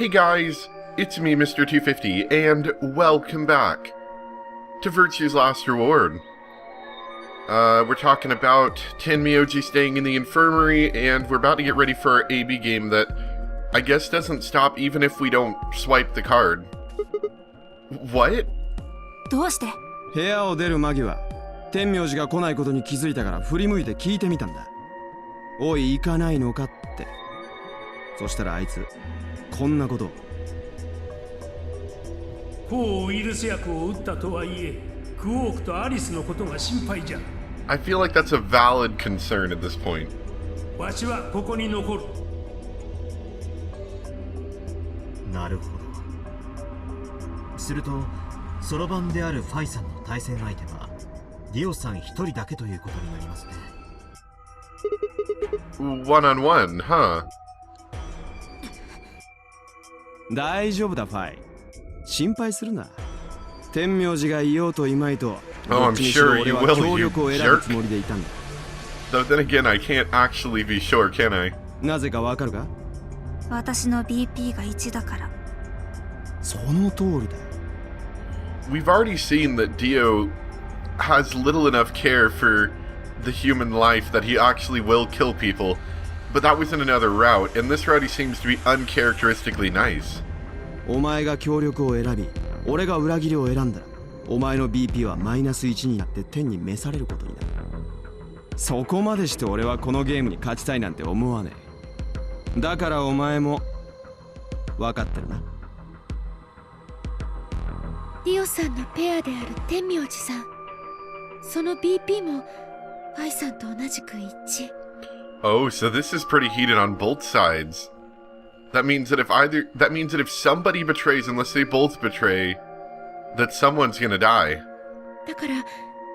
Hey guys, it's me, Mr. 250, and welcome back to Virtue's Last Reward. We're talking about Tenmyoji staying in the infirmary, and we're about to get ready for our AB game that I guess doesn't stop even if we don't swipe the card. What? どうして？部屋を出る間際、天明寺が来ないことに気づいたから振り向いて聞いてみたんだ。おい、行かないのかって。そしたらあいつ、こんなことを。抗ウイルス薬を打ったとはいえ、クオークとアリスのことが心配じゃ。I feel like that's a valid concern at this point. わしはここに残る。なるほど。すると、そろばんであるファイさんの対戦相手はディオさん一人だけということになりますね。One-on-one, huh? 大丈夫だ、ファイ。心配するな。天明寺がいようといまいと、どっちにしろ俺は協力を選ぶつもりでいたんだ。Though then again, I can't actually be sure, can I? なぜかわかるか？私の BP が1だから。その通りだよ。We've already seen that Dio has little enough care for the human life that he actually will kill people, but that was in another route, and this route he seems to be uncharacteristically nice. お前が協力を選び、俺が裏切りを選んだら、お前の BP はマイナス1になって天に召されることになる。そこまでして俺はこのゲームに勝ちたいなんて思わねえ。だからお前も分かってるな。リオさんのペアである天明寺さん、その BP もファイさんと同じく一致。 Oh, so this is pretty heated on both sides. That means that if somebody betrays, unless they both betray, that someone's gonna die. だから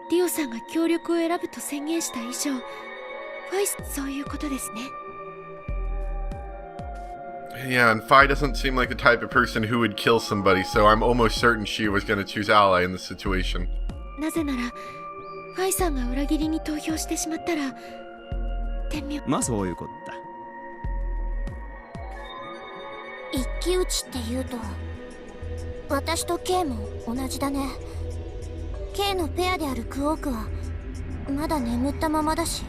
リオさんが協力を選ぶと宣言した以上、ファイそういうことですね。Yeah, and Phi doesn't seem like the type of person who would kill somebody, so I'm almost certain she was gonna choose ally in this situation. なぜならファイさんが裏切りに投票してしまったら天明。まあそういうことだ。一騎打ちって言うと私と K も同じだね。 K のペアであるクオークはまだ眠ったままだし。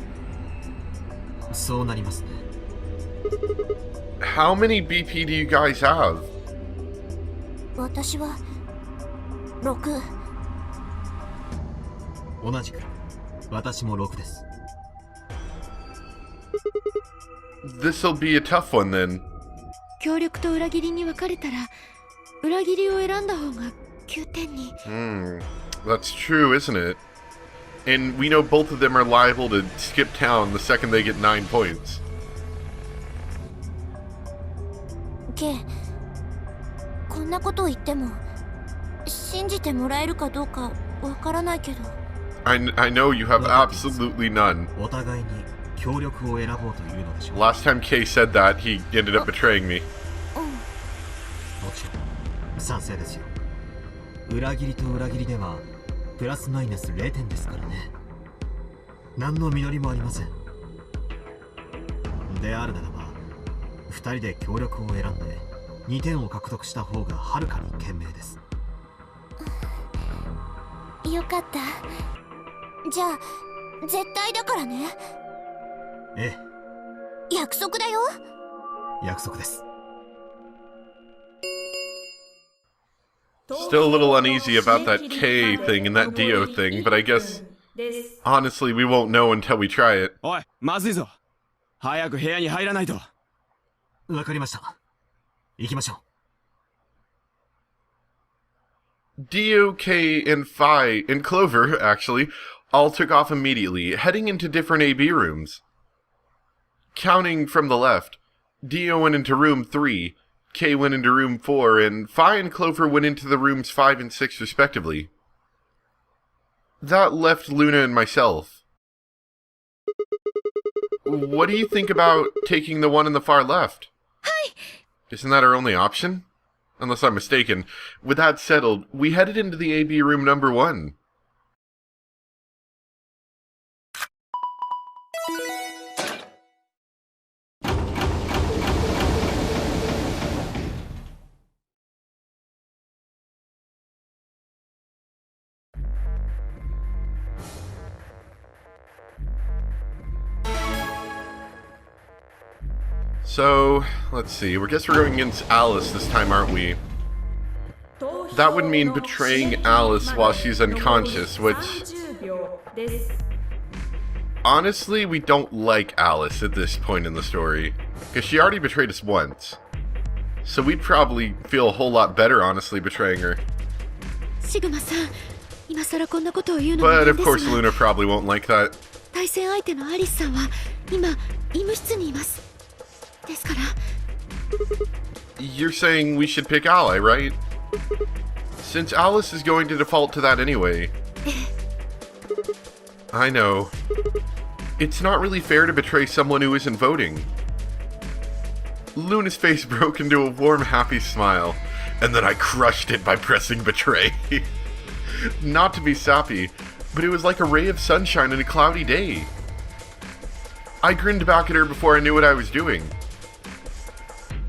そうなりますね。How many BP do you guys have? 私は6。同じく私も6です。This'll be a tough one then. 協力と裏切りに分かれたら裏切りを選んだ方が9点に。That's true, isn't it? And we know both of them are liable to skip town the second they get 9 points. K、こんなことを言っても信じてもらえるかどうかわからないけど。I know you have absolutely none. お互いに協力を選ぼうというのでしょう。 Last time Kay said that, he ended up betraying me. もちろん賛成ですよ。裏切りと裏切りではプラスマイナス0点ですからね。何の実りもありません。であるならば2人で協力を選んで2点を獲得した方がはるかに賢明です。よかった。じゃあ絶対だからね。ええ。約束だよ。約束です。 Still a little uneasy about that K thing and that Dio thing, but I guess, honestly, we won't know until we try it. おい、まずいぞ。早く部屋に入らないと。わかりました。行きましょう。Dio, K, and Phi, and Clover, actually, all took off immediately, heading into different AB rooms. Counting from the left, Dio went into room 3, K went into room 4, and Phi and Clover went into the rooms 5 and 6 respectively. That left Luna and myself. What do you think about taking the one in the far left? Isn't that our only option? Unless I'm mistaken. With that settled, we headed into the AB room number 1. So, let's see. I guess we're going against Alice this time, aren't we? That would mean betraying Alice while she's unconscious, which... honestly, we don't like Alice at this point in the story. Because she already betrayed us once. So we'd probably feel a whole lot better, honestly, betraying her. But of course, Luna probably won't like that. You're saying we should pick Ally, right? Since Alice is going to default to that anyway. I know. It's not really fair to betray someone who isn't voting. Luna's face broke into a warm, happy smile, and then I crushed it by pressing betray. Not to be sappy, but it was like a ray of sunshine in a cloudy day. I grinned back at her before I knew what I was doing.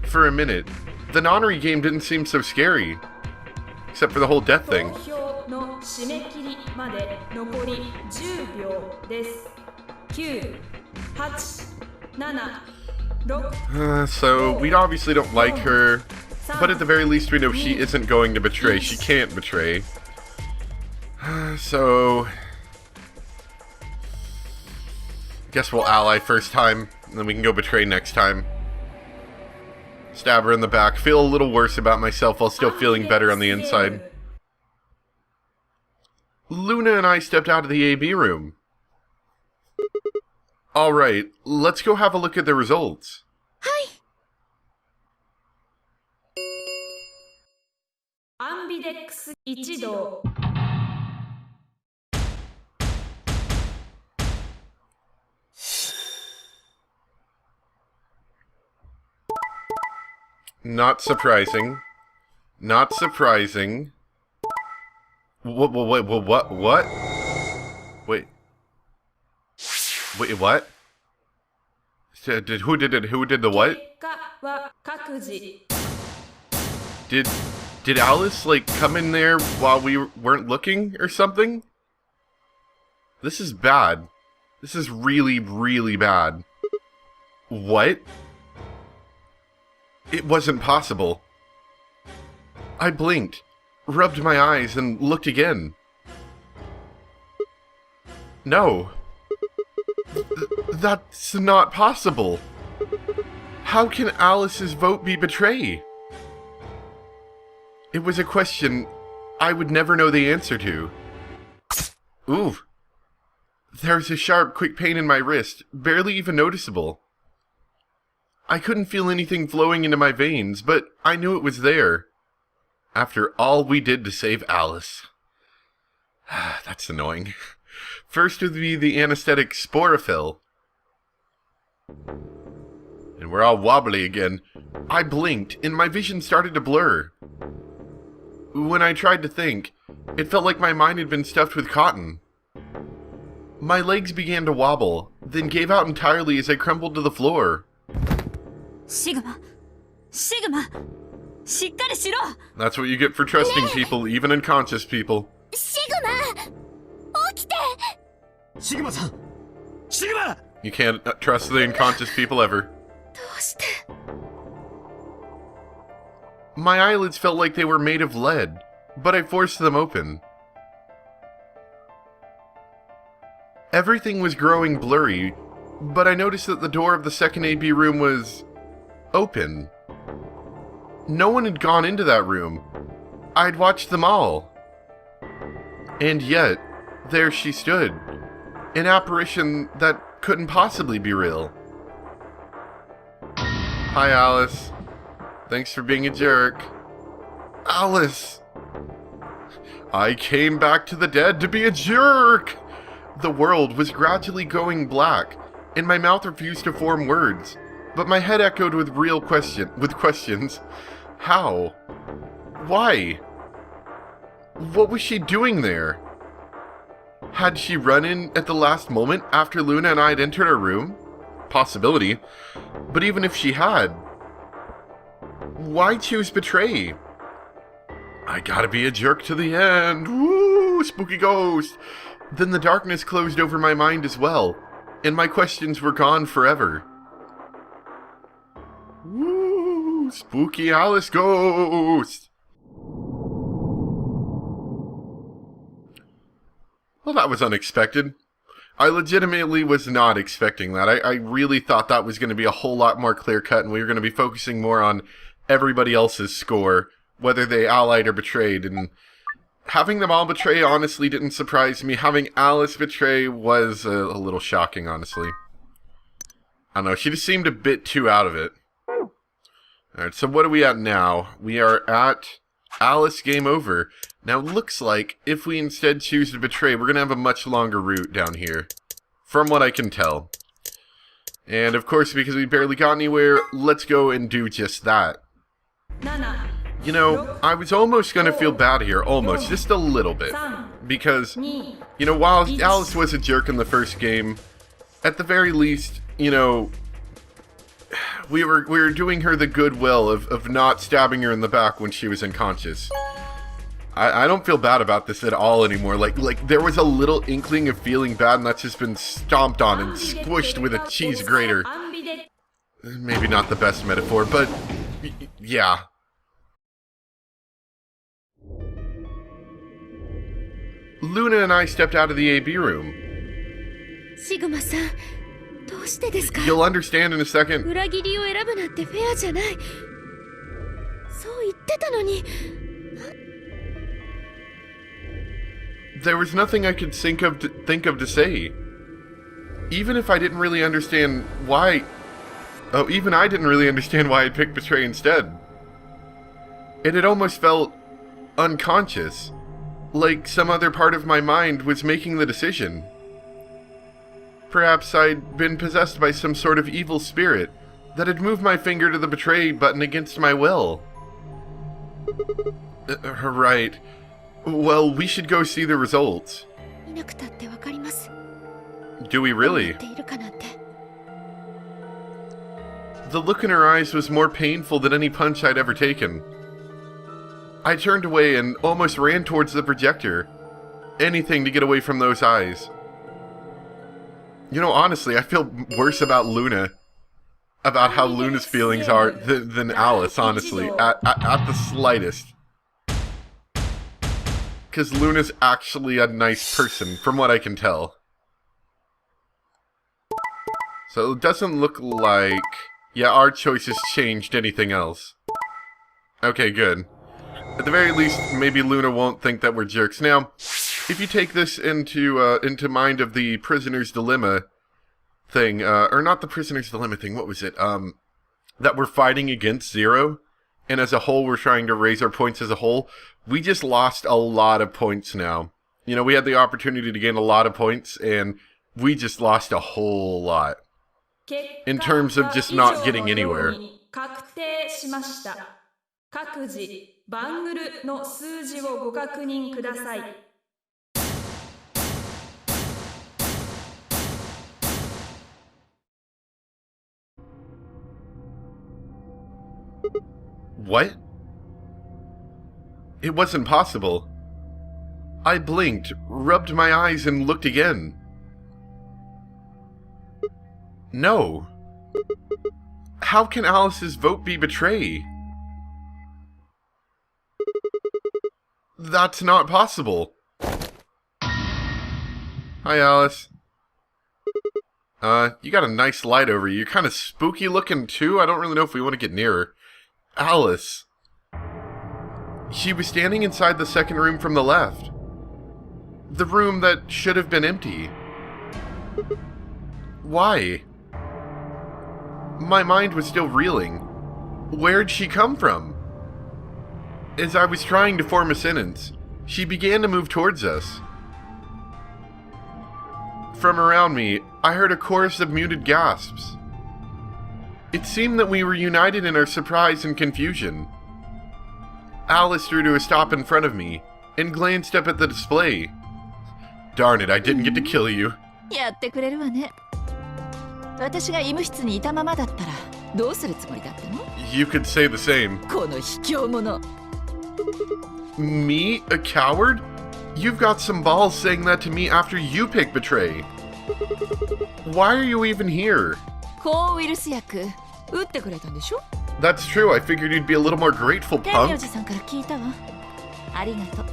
For a minute, the nonary game didn't seem so scary. Except for the whole death thing. So, we obviously don't like her, but at the very least we know she isn't going to betray. She can't betray. So... guess we'll ally first time, and then we can go betray next time. Stab her in the back. Feel a little worse about myself while still feeling better on the inside. Luna and I stepped out of the AB room. Alright, let's go have a look at the results. Hi. Ambidex 1度 Not surprising. Not surprising. What? Wait, what? Who did the what? Did Alice, like, come in there while we weren't looking or something? This is bad. This is really, really bad. What? It wasn't possible. I blinked, rubbed my eyes, and looked again. No. That's not possible. How can Alice's vote be betray? It was a question I would never know the answer to. Ooh. There's a sharp, quick pain in my wrist, barely even noticeable. I couldn't feel anything flowing into my veins, but I knew it was there. After all we did to save Alice. That's annoying. First would be the anesthetic Sporophyll. And we're all wobbly again. I blinked, and my vision started to blur. When I tried to think, it felt like my mind had been stuffed with cotton. My legs began to wobble, then gave out entirely as I crumbled to the floor. Sigma! That's what you get for trusting people, even unconscious people. You can't trust the unconscious people ever. My eyelids felt like they were made of lead, but I forced them open. Everything was growing blurry, but I noticed that the door of the second AB room was open. No one had gone into that room. I'd watched them all. And yet, there she stood. An apparition that couldn't possibly be real. Hi, Alice. Thanks for being a jerk. Alice! I came back to the dead to be a jerk! The world was gradually going black, and my mouth refused to form words. But my head echoed with questions. How? Why? What was she doing there? Had she run in at the last moment after Luna and I had entered her room? Possibility. But even if she had, why choose betray? I gotta be a jerk to the end. Woo! Spooky ghost! Then the darkness closed over my mind as well, and my questions were gone forever. Spooky Alice ghost! Well, that was unexpected. I legitimately was not expecting that. I really thought that was going to be a whole lot more clear-cut, and we were going to be focusing more on everybody else's score, whether they allied or betrayed, and having them all betray honestly didn't surprise me. Having Alice betray was a little shocking, honestly. I don't know, she just seemed a bit too out of it. Alright, so what are we at now? We are at Alice game over. Now, looks like if we instead choose to betray, we're going to have a much longer route down here. From what I can tell. And of course, because we barely got anywhere, let's go and do just that. You know, I was almost going to feel bad here, almost, just a little bit. Because, you know, while Alice was a jerk in the first game, at the very least, you know, we were doing her the goodwill of not stabbing her in the back when she was unconscious. I don't feel bad about this at all anymore. Like there was a little inkling of feeling bad, and that's just been stomped on and squished with a cheese grater. Maybe not the best metaphor, but yeah. Luna and I stepped out of the AB room. Sigma-san, どうしてですか? You'll understand in a second. 裏切りを選ぶなんてフェアじゃない。そう言ってたのに。There was nothing I could think of to say. Even if I didn't really understand why... Oh, even I didn't really understand why I'd picked Betray instead. It had almost felt unconscious. Like some other part of my mind was making the decision. Perhaps I'd been possessed by some sort of evil spirit that had moved my finger to the Betray button against my will. Right. Well, we should go see the results. Do we really? The look in her eyes was more painful than any punch I'd ever taken. I turned away and almost ran towards the projector. Anything to get away from those eyes. You know, honestly, I feel worse about Luna. About how Luna's feelings are than Alice, honestly. At the slightest. Because Luna's actually a nice person, from what I can tell. So it doesn't look like... Yeah, our choices changed anything else. Okay, good. At the very least, maybe Luna won't think that we're jerks. Now, if you take this into mind of the prisoner's dilemma thing, or not the prisoner's dilemma thing, what was it? That we're fighting against Zero, and as a whole we're trying to raise our points as a whole, we just lost a lot of points now. You know, we had the opportunity to gain a lot of points, and we just lost a whole lot. In terms of just not getting anywhere. What? It wasn't possible. I blinked, rubbed my eyes, and looked again. No. How can Alice's vote be Betray? That's not possible. Hi, Alice. You got a nice light over you. You're kind of spooky looking, too. I don't really know if we want to get nearer. Alice. She was standing inside the second room from the left. The room that should have been empty. Why? My mind was still reeling. Where'd she come from? As I was trying to form a sentence, she began to move towards us. From around me, I heard a chorus of muted gasps. It seemed that we were united in our surprise and confusion. Alice drew to a stop in front of me and glanced up at the display. Darn it, I didn't get to kill you. やってくれるわね。私が医務室にいたままだったらどうするつもりだったの? You could say the same. この卑怯者。Me? A coward? You've got some balls saying that to me after you picked Betray. Why are you even here? 抗ウイルス薬打ってくれたんでしょ? That's true. I figured you'd be a little more grateful, 天明 punk. 寺さんから聞いたわ。ありがとう。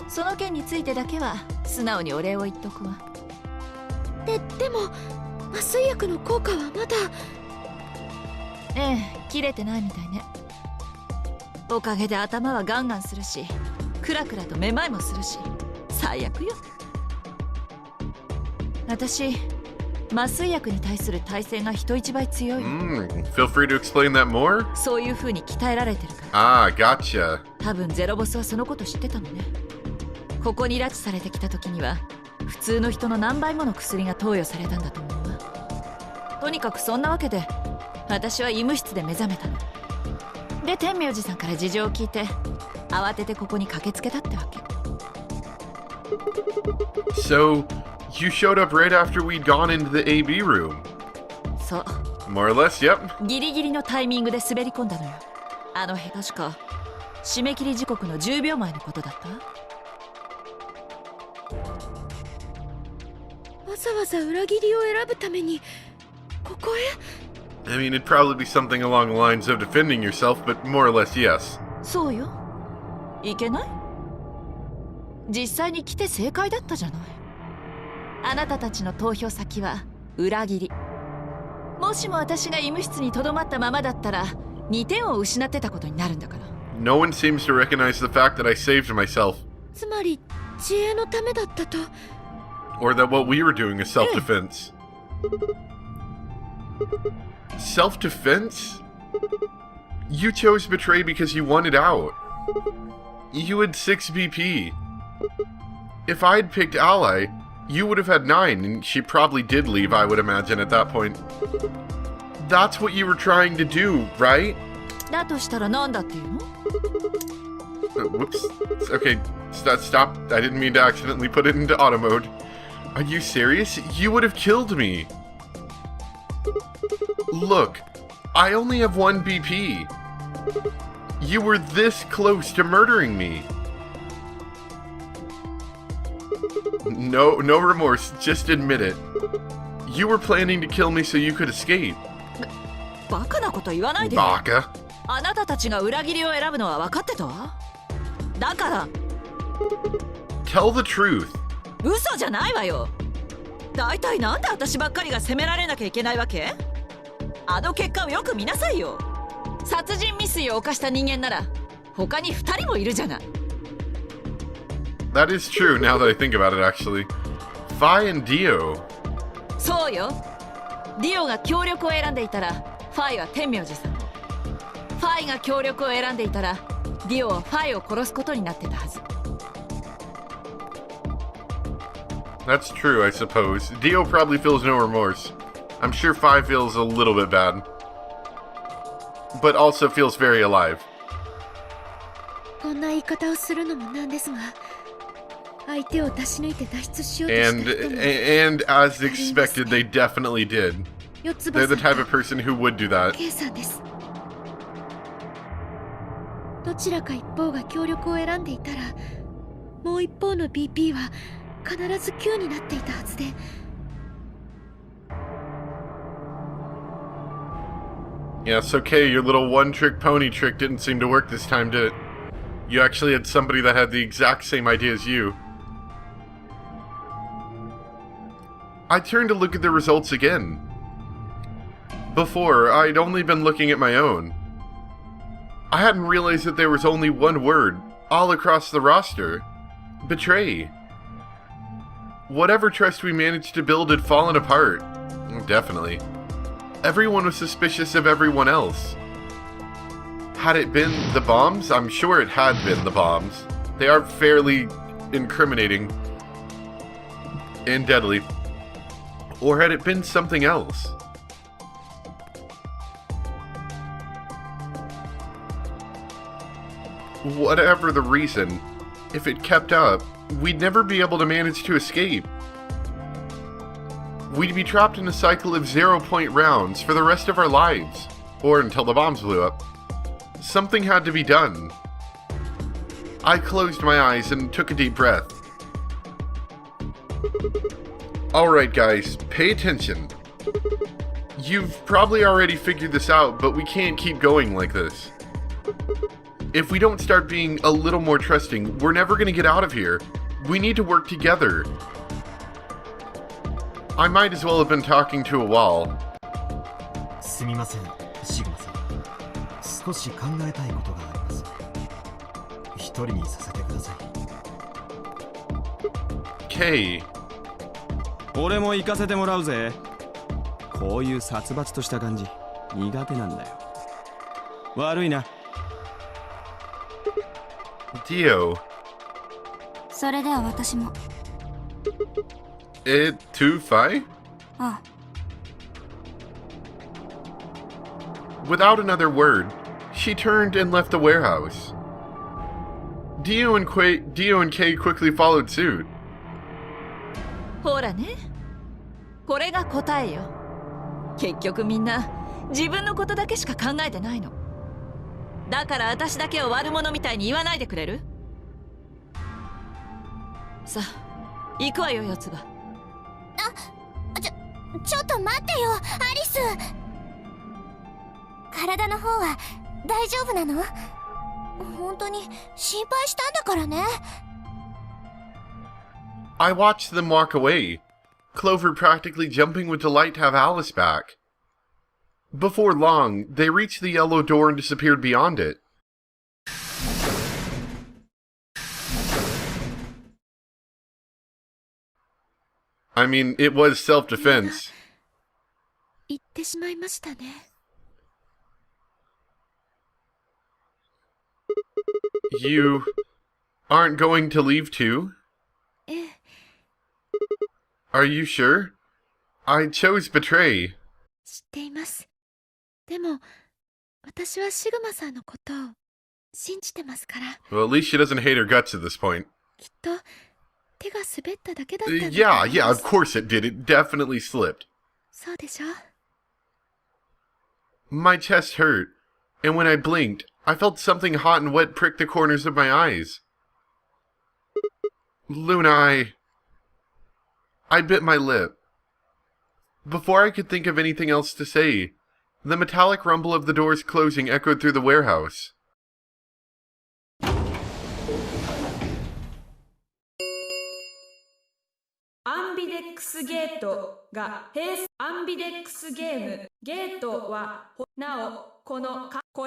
その件についてだけは素直にお礼を言っとくわ。でも麻酔薬の効果はまだ。ええ、切れてないみたいね。おかげで頭はガンガンするし、クラクラとめまいもするし、最悪よ。私、麻酔薬に対する耐性が人一倍強いよ。Feel free to explain that more? そういう風に鍛えられてるから。Gotcha. 多分ゼロボスはそのこと知ってたのね。ここに拉致されてきた時には普通の人の何倍もの薬が投与されたんだと思うわ。とにかくそんなわけで私は医務室で目覚めたの。で天明寺さんから事情を聞いて慌ててここに駆けつけたってわけ。 So, you showed up right after we'd gone into the AB room. そう、 More or less, yep. ギリギリのタイミングで滑り込んだのよ。あの日確か締め切り時刻の10秒前のことだった。わざわざ裏切りを選ぶためにここへ。 I mean, it'd probably be something along the lines of defending yourself, but more or less, yes. そうよ。いけない？実際に来て正解だったじゃない。あなたたちの投票先は裏切り。もしも私が医務室にとどまったままだったら2点を失ってたことになるんだから。 No one seems to recognize the fact that I saved myself, つまり自衛のためだったと。 or that what we were doing is self-defense. Self-defense? You chose Betray because you wanted out. You had 6 BP. If I'd picked Ally, you would have had 9, and she probably did leave, I would imagine, at that point. That's what you were trying to do, right? だとしたら何だっていうの？ Whoops. Okay, stop. I didn't mean to accidentally put it into auto mode. Are you serious? You would have killed me. Look, I only have 1 BP. You were this close to murdering me. No remorse. Just admit it. You were planning to kill me so you could escape. バカなこと言わないで。 Baka. あなたたちが裏切りを選ぶのは分かってたわ。だから。 Tell the truth. 嘘じゃないわよ。だいたいなんで私ばっかりが責められなきゃいけないわけ？あの結果をよく見なさいよ。殺人未遂を犯した人間なら他に2人もいるじゃない。 That is true now that I think about it, actually. Fi and Dio. そうよ。ディオが協力を選んでいたらファイは天明寺さんを、ファイが協力を選んでいたらディオはファイを殺すことになってたはず。 That's true, I suppose. Dio probably feels no remorse. I'm sure Fi feels a little bit bad. But also feels very alive. こんな言い方をするのもなんですが、相手を出し抜いて脱出しようとした人も。 And as expected, they definitely did. 四つ They're 葉 the さん type of person who would do that. K さんです。どちらか一方が協力を選んでいたら、もう一方の BP は必ず9になっていたはずで。 Yes, okay, your little one-trick pony trick didn't seem to work this time, did it? You actually had somebody that had the exact same idea as you. I turned to look at the results again. Before, I'd only been looking at my own. I hadn't realized that there was only one word, all across the roster. Betray. Whatever trust we managed to build had fallen apart. Definitely. Everyone was suspicious of everyone else. Had it been the bombs? I'm sure it had been the bombs. They are fairly incriminating and deadly. Or had it been something else? Whatever the reason, if it kept up, we'd never be able to manage to escape. We'd be trapped in a cycle of 0-point rounds for the rest of our lives, or until the bombs blew up. Something had to be done. I closed my eyes and took a deep breath. Alright guys, pay attention. You've probably already figured this out, but we can't keep going like this. If we don't start being a little more trusting, we're never gonna get out of here. We need to work together. I might as well have been talking to a wall. すみません、シグマさん。少し考えたいことがあります。一人にさせてください。K。俺も行かせてもらうぜ。こういう殺伐とした感じ、苦手なんだよ。悪いな。Dio。それでは私も。Ep.50? ああ。Without another word, she turned and left the warehouse. Dio and Kay quickly followed suit. ほらね、これが答えよ。結局みんな自分のことだけしか考えてないの。だから私だけを悪者みたいに言わないでくれる？さあ、行くわよ、やつが。ちょっと待ってよ、アリス。体の方は大丈夫なの？本当に心配したんだからね。I watched them walk away, Clover practically jumping with delight to have Alice back. Before long, they reached the yellow door and disappeared beyond it. I mean, it was self-defense. 行ってしまいましたね。You aren't going to leave too? ええ。Are you sure? I chose betray. 知っています。でも、私はシグマさんのことを信じてますから。Well, at least she doesn't hate her guts at this point. きっと手が滑っただけだったんだと思います。Yeah, of course it did. It definitely slipped. そうでしょ。My chest hurt, and when I blinked, I felt something hot and wet prick the corners of my eyes. Luna, I bit my lip. Before I could think of anything else to say, the metallic rumble of the doors closing echoed through the warehouse. Ambidex ゲートが閉鎖。アンビデックスゲームゲートはなおこ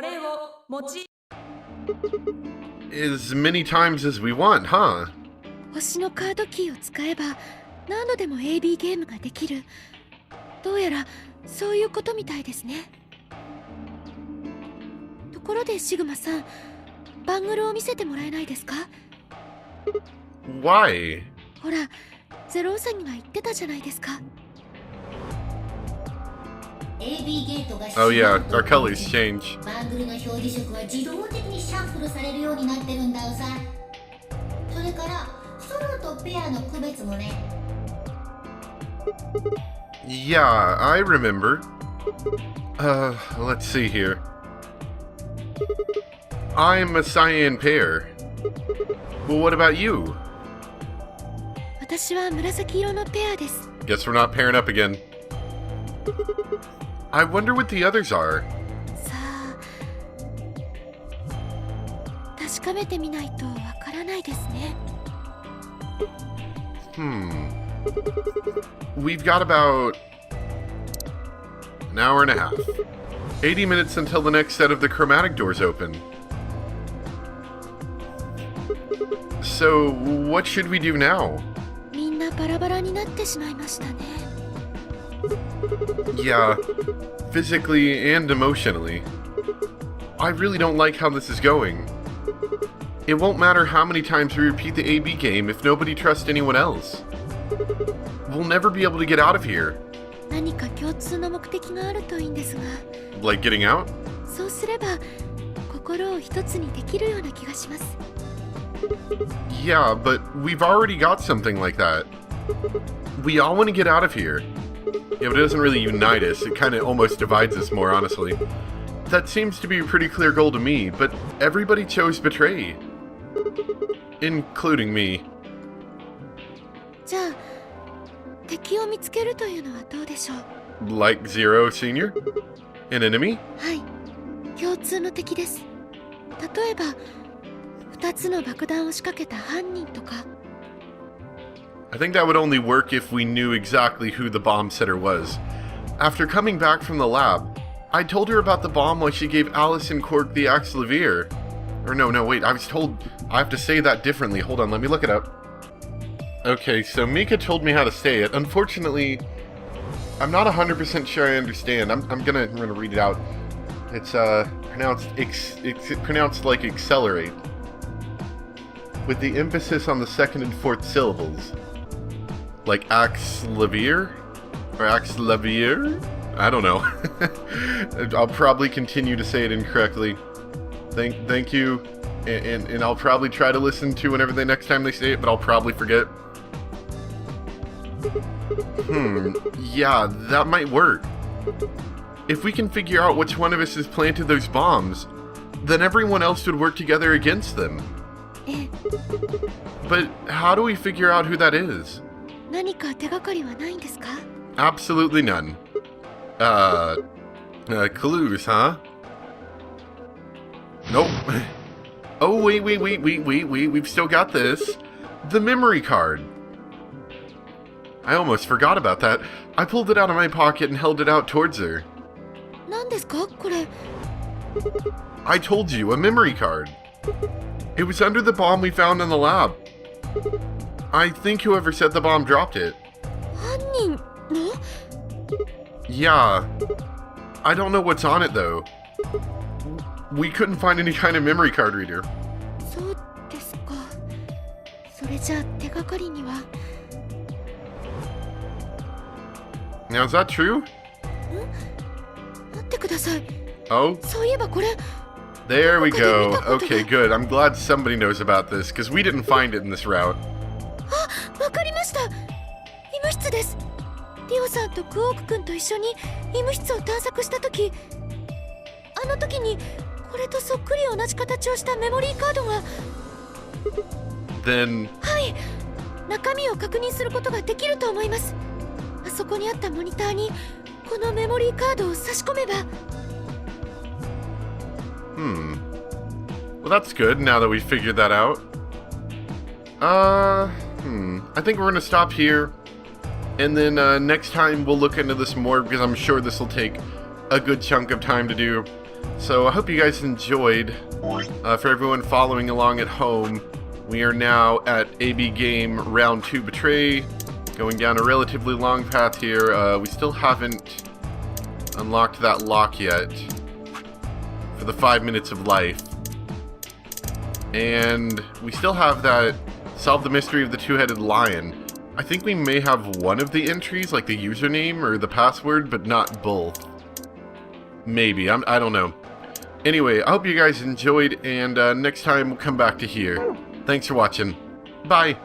れを持ち As many times as we want, huh? 星のカードキーを使えば何度でも AB ゲームができる。どうやらそういうことみたいですね。ところでシグマさん、バングルを見せてもらえないですか？ Why? ほら、ゼロウサギが言ってたじゃないですか。Oh yeah, our colors change. バングルの表示色は自動的にシャッフルされるようになってるんだよさ。それからソロとペアの区別もね。Yeah, I remember. Let's see here. I'm a cyan pair. Well, what about you? 私は紫色のペアです。 Guess we're not pairing up again. I wonder what the others are. さあ、確かめてみないとわからないですね。We've got about an hour and a half. 80 minutes until the next set of the chromatic doors open. So, what should we do now? みんなバラバラになってしまいましたね。Yeah, physically and emotionally. I really don't like how this is going. It won't matter how many times we repeat the AB game if nobody trusts anyone else. We'll never be able to get out of here. 何か共通の目的があるといいんですが。 Like getting out? そうすれば心を一つにできるような気がします。 Yeah, but we've already got something like that. We all want to get out of here. Yeah, but it doesn't really unite us. It kind of almost divides us more, honestly. That seems to be a pretty clear goal to me, but everybody chose betray. Including me. じゃあ、敵を見つけるというのはどうでしょう。Like Zero Senior? An enemy? はい、共通の敵です。例えば2つの爆弾を仕掛けた犯人とか。 I think that would only work if we knew exactly who the bomb setter was. After coming back from the lab, I told her about the bomb while she gave Alice and Cork the Axe Levere. Or no, wait, I was told I have to say that differently. Hold on, let me look it up. Okay, so Mika told me how to say it. Unfortunately, I'm not 100% sure I understand. I'm gonna read it out. It's pronounced like accelerate, with the emphasis on the second and fourth syllables. Like Axe Levere? Or Axe Levere? I don't know. I'll probably continue to say it incorrectly. Thank you. And I'll probably try to listen to whenever next time they say it, but I'll probably forget. Yeah, that might work. If we can figure out which one of us has planted those bombs, then everyone else would work together against them. But how do we figure out who that is? 何か手がかりはないんですか? Absolutely none. Clues, huh? Nope. Oh, wait, we've still got this. The memory card. I almost forgot about that. I pulled it out of my pocket and held it out towards her. 何ですかこれ? I told you, a memory card. It was under the bomb we found in the lab. I think whoever set the bomb dropped it. 犯人の? Yeah. I don't know what's on it though. We couldn't find any kind of memory card reader. そうですか。それじゃあ手がかりには。 Now is that true? 待ってください。 Oh? そういえばこれ。 There we go. Okay, good. I'm glad somebody knows about this, because we didn't find it in this route. あ、わかりました。医務室です。リオさんとクオーク君と一緒に医務室を探索したとき、あの時にこれとそっくり同じ形をしたメモリーカードが。Then... はい。中身を確認することができると思います。あそこにあったモニターにこのメモリーカードを差し込めば。Well, that's good now that we figured that out. I think we're gonna stop here. And then next time we'll look into this more, because I'm sure this will take a good chunk of time to do. So I hope you guys enjoyed. For everyone following along at home, we are now at AB Game Round 2 Betray. Going down a relatively long path here. We still haven't unlocked that lock yet. For the 5 minutes of life. And we still have that solve the mystery of the two-headed lion. I think we may have one of the entries, like the username or the password, but not both. Maybe, I don't know. Anyway, I hope you guys enjoyed, and next time we'll come back to here. Thanks for watching. Bye!